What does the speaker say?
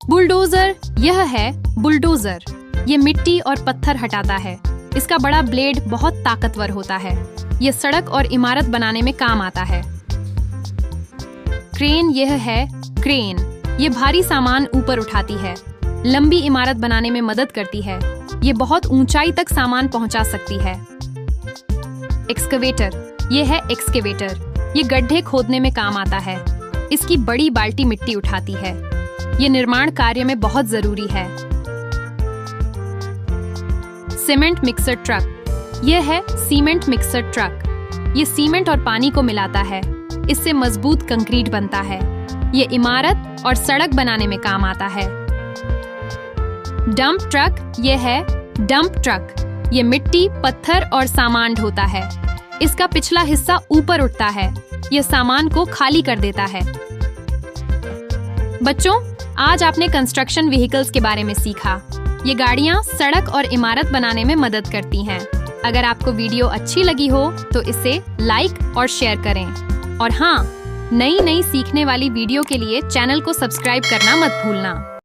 Bulldozer, यह है bulldozer. ये मिट्टी और पत्थर हटाता है। इसका बड़ा ब्लेड बहुत ताकतवर होता है। ये सड़क और इमारत बनाने में काम आता है। क्रेन, यह है क्रेन। ये भारी सामान ऊपर उठाती है, लंबी इमारत बनाने में मदद करती है। ये बहुत ऊंचाई तक सामान पहुंचा सकती है। एक्सकवेटर, ये है एक्सकेवेटर। ये गड्ढे खोदने में काम आता है। इसकी बड़ी बाल्टी मिट्टी उठाती है। ये निर्माण कार्य में बहुत जरूरी है। सीमेंट मिक्सर ट्रक, यह है सीमेंट मिक्सर ट्रक। ये सीमेंट और पानी को मिलाता है। इससे मजबूत कंक्रीट बनता है। ये इमारत और सड़क बनाने में काम आता है। डंप ट्रक, यह है डंप ट्रक। ये मिट्टी, पत्थर और सामान ढोता है। इसका पिछला हिस्सा ऊपर उठता है। यह सामान को खाली कर देता है। बच्चों, आज आपने कंस्ट्रक्शन व्हीकल्स के बारे में सीखा। ये गाड़ियां सड़क और इमारत बनाने में मदद करती हैं। अगर आपको वीडियो अच्छी लगी हो तो इसे लाइक और शेयर करें। और हाँ, नई सीखने वाली वीडियो के लिए चैनल को सब्सक्राइब करना मत भूलना।